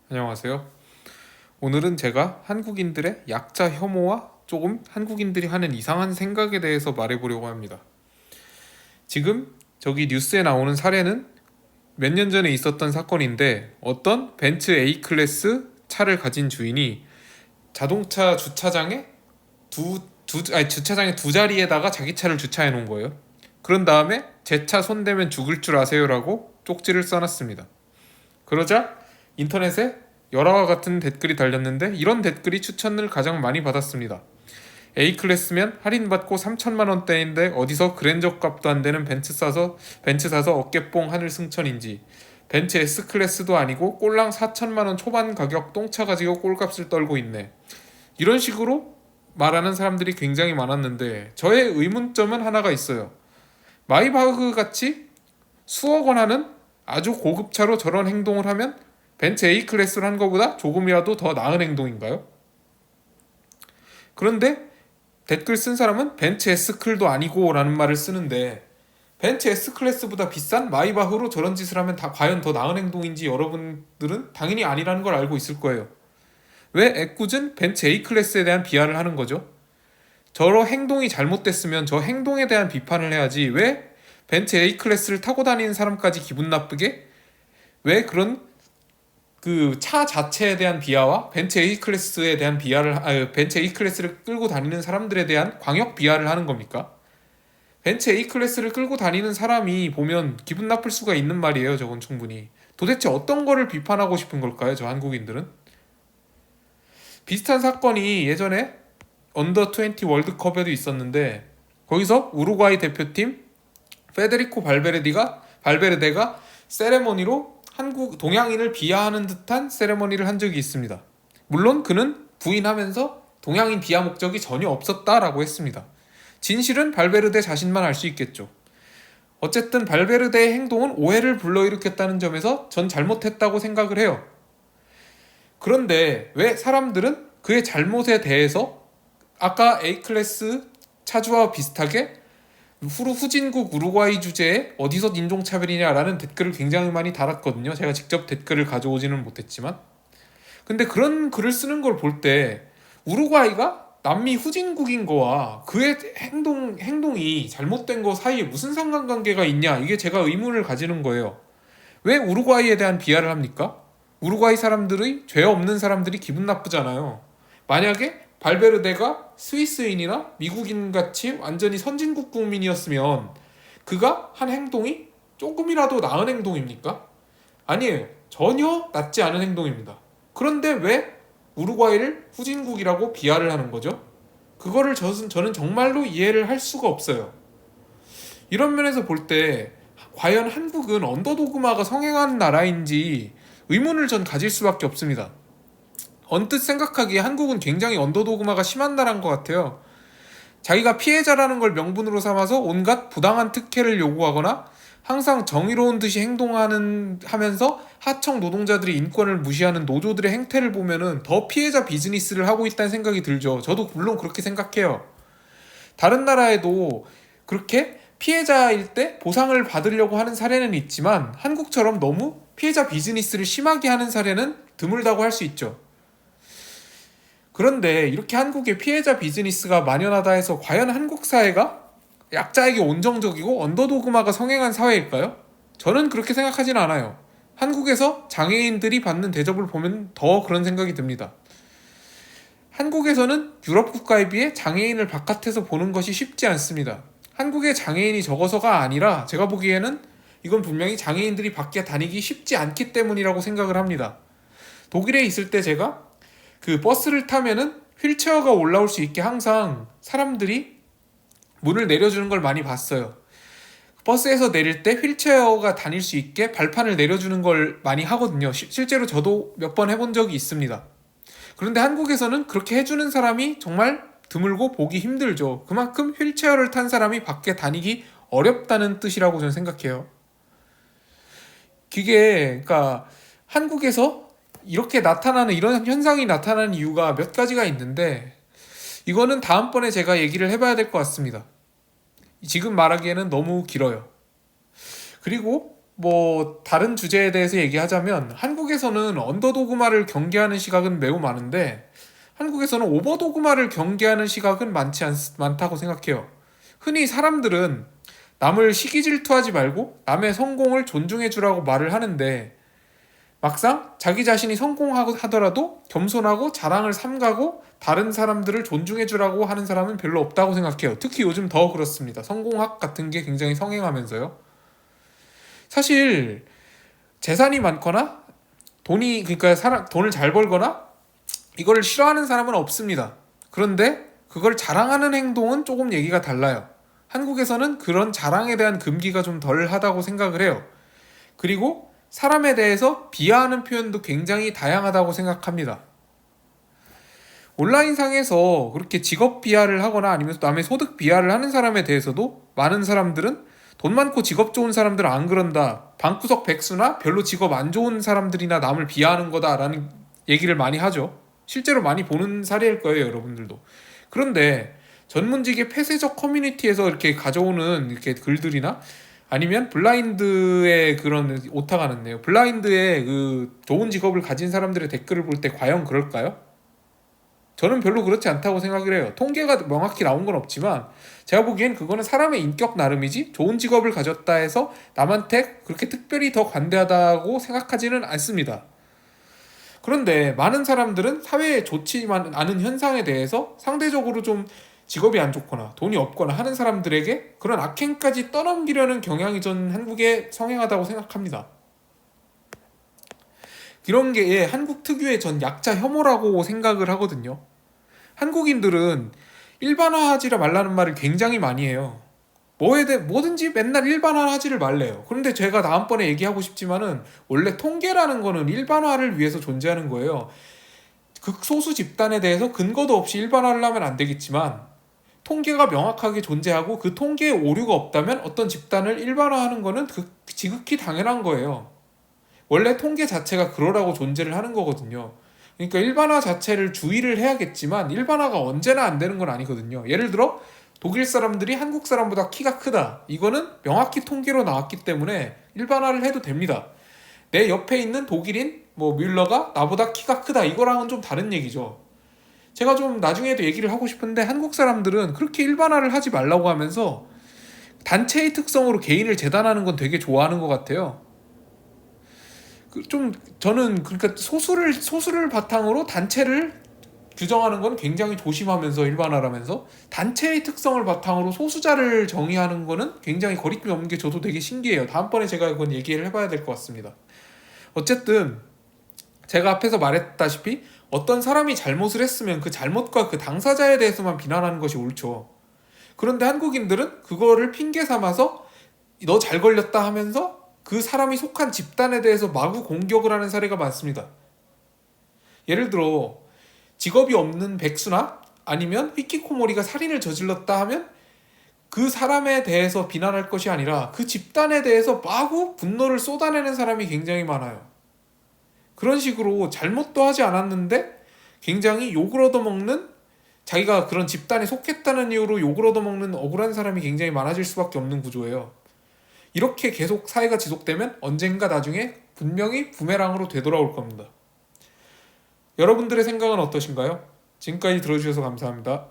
안녕하세요. 오늘은 제가 한국인들의 약자 혐오와 조금 한국인들이 하는 이상한 생각에 대해서 말해보려고 합니다. 지금 저기 뉴스에 나오는 사례는 몇 년 전에 있었던 사건인데 어떤 벤츠 A클래스 차를 가진 주인이 자동차 주차장에 주차장에 두 자리에다가 자기 차를 주차해 놓은 거예요. 그런 다음에 제 차 손대면 죽을 줄 아세요라고 쪽지를 써놨습니다. 그러자 인터넷에 열화와 같은 댓글이 달렸는데 이런 댓글이 추천을 가장 많이 받았습니다. A클래스면 할인받고 3천만 원대인데 어디서 그랜저 값도 안 되는 벤츠 사서 어깨뽕 하늘 승천인지, 벤츠 S클래스도 아니고 꼴랑 4천만 원 초반 가격 똥차 가지고 꼴값을 떨고 있네. 이런 식으로 말하는 사람들이 굉장히 많았는데 저의 의문점은 하나가 있어요. 마이바흐 같이 수억 원 하는 아주 고급차로 저런 행동을 하면 벤츠 A클래스를 한 것보다 조금이라도 더 나은 행동인가요? 그런데 댓글 쓴 사람은 벤츠 S클도 아니고 라는 말을 쓰는데, 벤츠 S클래스보다 비싼 마이바흐로 저런 짓을 하면 과연 더 나은 행동인지 여러분들은 당연히 아니라는 걸 알고 있을 거예요. 왜 애꿎은 벤츠 A클래스에 대한 비하를 하는 거죠? 저런 행동이 잘못됐으면 저 행동에 대한 비판을 해야지, 왜 벤츠 A클래스를 타고 다니는 사람까지 기분 나쁘게, 왜 그런 그 차 자체에 대한 비하와 벤츠 A클래스에 대한 벤츠 A클래스를 끌고 다니는 사람들에 대한 광역 비하를 하는 겁니까? 벤츠 A클래스를 끌고 다니는 사람이 보면 기분 나쁠 수가 있는 말이에요. 저건 충분히. 도대체 어떤 거를 비판하고 싶은 걸까요? 저 한국인들은? 비슷한 사건이 예전에 언더 20 월드컵에도 있었는데, 거기서 우루과이 대표팀 페데리코 발베르데가 세레머니로 한국 동양인을 비하하는 듯한 세레머니를 한 적이 있습니다. 물론 그는 부인하면서 동양인 비하 목적이 전혀 없었다라고 했습니다. 진실은 발베르데 자신만 알 수 있겠죠. 어쨌든 발베르데의 행동은 오해를 불러일으켰다는 점에서 전 잘못했다고 생각을 해요. 그런데 왜 사람들은 그의 잘못에 대해서 아까 A클래스 차주와 비슷하게 후진국 우루과이 주제에 어디서 인종차별이냐라는 댓글을 굉장히 많이 달았거든요. 제가 직접 댓글을 가져오지는 못했지만. 근데 그런 글을 쓰는 걸 볼 때 우루과이가 남미 후진국인 거와 그의 행동이 잘못된 거 사이에 무슨 상관관계가 있냐, 이게 제가 의문을 가지는 거예요. 왜 우루과이에 대한 비하를 합니까? 우루과이 사람들의 죄 없는 사람들이 기분 나쁘잖아요. 만약에 발베르데가 스위스인이나 미국인 같이 완전히 선진국 국민이었으면 그가 한 행동이 조금이라도 나은 행동입니까? 아니에요. 전혀 낫지 않은 행동입니다. 그런데 왜 우루과이를 후진국이라고 비하를 하는 거죠? 그거를 저는 정말로 이해를 할 수가 없어요. 이런 면에서 볼 때 과연 한국은 언더도그마가 성행한 나라인지 의문을 전 가질 수밖에 없습니다. 언뜻 생각하기에 한국은 굉장히 언더도그마가 심한 나라인 것 같아요. 자기가 피해자라는 걸 명분으로 삼아서 온갖 부당한 특혜를 요구하거나 항상 정의로운 듯이 하면서 하청 노동자들의 인권을 무시하는 노조들의 행태를 보면은 더 피해자 비즈니스를 하고 있다는 생각이 들죠. 저도 물론 그렇게 생각해요. 다른 나라에도 그렇게 피해자일 때 보상을 받으려고 하는 사례는 있지만 한국처럼 너무 피해자 비즈니스를 심하게 하는 사례는 드물다고 할 수 있죠. 그런데 이렇게 한국에 피해자 비즈니스가 만연하다 해서 과연 한국 사회가 약자에게 온정적이고 언더도그마가 성행한 사회일까요? 저는 그렇게 생각하진 않아요. 한국에서 장애인들이 받는 대접을 보면 더 그런 생각이 듭니다. 한국에서는 유럽 국가에 비해 장애인을 바깥에서 보는 것이 쉽지 않습니다. 한국에 장애인이 적어서가 아니라 제가 보기에는 이건 분명히 장애인들이 밖에 다니기 쉽지 않기 때문이라고 생각을 합니다. 독일에 있을 때 제가 그 버스를 타면은 휠체어가 올라올 수 있게 항상 사람들이 문을 내려주는 걸 많이 봤어요. 버스에서 내릴 때 휠체어가 다닐 수 있게 발판을 내려주는 걸 많이 하거든요. 실제로 저도 몇 번 해본 적이 있습니다. 그런데 한국에서는 그렇게 해주는 사람이 정말 드물고 보기 힘들죠. 그만큼 휠체어를 탄 사람이 밖에 다니기 어렵다는 뜻이라고 저는 생각해요. 그러니까 한국에서 이렇게 나타나는 이런 현상이 나타나는 이유가 몇 가지가 있는데, 이거는 다음번에 제가 얘기를 해봐야 될 것 같습니다. 지금 말하기에는 너무 길어요. 그리고 뭐 다른 주제에 대해서 얘기하자면 한국에서는 언더도그마를 경계하는 시각은 매우 많은데 한국에서는 오버도그마를 경계하는 시각은 많다고 생각해요. 흔히 사람들은 남을 시기 질투하지 말고 남의 성공을 존중해 주라고 말을 하는데 막상 자기 자신이 성공하고 하더라도 겸손하고 자랑을 삼가고 다른 사람들을 존중해 주라고 하는 사람은 별로 없다고 생각해요. 특히 요즘 더 그렇습니다. 성공학 같은 게 굉장히 성행하면서요. 사실 재산이 많거나 돈을 잘 벌거나 이걸 싫어하는 사람은 없습니다. 그런데 그걸 자랑하는 행동은 조금 얘기가 달라요. 한국에서는 그런 자랑에 대한 금기가 좀 덜하다고 생각을 해요. 그리고 사람에 대해서 비하하는 표현도 굉장히 다양하다고 생각합니다. 온라인상에서 그렇게 직업 비하를 하거나 아니면 남의 소득 비하를 하는 사람에 대해서도 많은 사람들은 돈 많고 직업 좋은 사람들은 안 그런다. 방구석 백수나 별로 직업 안 좋은 사람들이나 남을 비하하는 거다라는 얘기를 많이 하죠. 실제로 많이 보는 사례일 거예요, 여러분들도. 그런데 전문직의 폐쇄적 커뮤니티에서 이렇게 가져오는 이렇게 글들이나 아니면 블라인드의 그런 오타가 났네요. 블라인드의 그 좋은 직업을 가진 사람들의 댓글을 볼 때 과연 그럴까요? 저는 별로 그렇지 않다고 생각을 해요. 통계가 명확히 나온 건 없지만 제가 보기엔 그거는 사람의 인격 나름이지 좋은 직업을 가졌다 해서 남한테 그렇게 특별히 더 관대하다고 생각하지는 않습니다. 그런데 많은 사람들은 사회에 좋지 않은 현상에 대해서 상대적으로 좀 직업이 안 좋거나 돈이 없거나 하는 사람들에게 그런 악행까지 떠넘기려는 경향이 전 한국에 성행하다고 생각합니다. 이런 게 한국 특유의 전 약자 혐오라고 생각을 하거든요. 한국인들은 일반화하지 말라는 말을 굉장히 많이 해요. 뭐든지 맨날 일반화하지를 말래요. 그런데 제가 다음번에 얘기하고 싶지만은 원래 통계라는 거는 일반화를 위해서 존재하는 거예요. 극소수 집단에 대해서 근거도 없이 일반화를 하면 안 되겠지만 통계가 명확하게 존재하고 그 통계에 오류가 없다면 어떤 집단을 일반화하는 거는 지극히 당연한 거예요. 원래 통계 자체가 그러라고 존재를 하는 거거든요. 그러니까 일반화 자체를 주의를 해야겠지만 일반화가 언제나 안 되는 건 아니거든요. 예를 들어 독일 사람들이 한국 사람보다 키가 크다. 이거는 명확히 통계로 나왔기 때문에 일반화를 해도 됩니다. 내 옆에 있는 독일인 뮬러가 나보다 키가 크다. 이거랑은 좀 다른 얘기죠. 제가 좀 나중에도 얘기를 하고 싶은데 한국 사람들은 그렇게 일반화를 하지 말라고 하면서 단체의 특성으로 개인을 재단하는 건 되게 좋아하는 것 같아요. 저는 그러니까 소수를 바탕으로 단체를 규정하는 건 굉장히 조심하면서 일반화라면서 단체의 특성을 바탕으로 소수자를 정의하는 거는 굉장히 거리낌이 없는 게 저도 되게 신기해요. 다음번에 제가 이건 얘기를 해봐야 될 것 같습니다. 어쨌든 제가 앞에서 말했다시피 어떤 사람이 잘못을 했으면 그 잘못과 그 당사자에 대해서만 비난하는 것이 옳죠. 그런데 한국인들은 그거를 핑계 삼아서 너 잘 걸렸다 하면서 그 사람이 속한 집단에 대해서 마구 공격을 하는 사례가 많습니다. 예를 들어 직업이 없는 백수나 아니면 히키코모리가 살인을 저질렀다 하면 그 사람에 대해서 비난할 것이 아니라 그 집단에 대해서 마구 분노를 쏟아내는 사람이 굉장히 많아요. 그런 식으로 잘못도 하지 않았는데 굉장히 욕을 얻어먹는, 자기가 그런 집단에 속했다는 이유로 욕을 얻어먹는 억울한 사람이 굉장히 많아질 수밖에 없는 구조예요. 이렇게 계속 사회가 지속되면 언젠가 나중에 분명히 부메랑으로 되돌아올 겁니다. 여러분들의 생각은 어떠신가요? 지금까지 들어주셔서 감사합니다.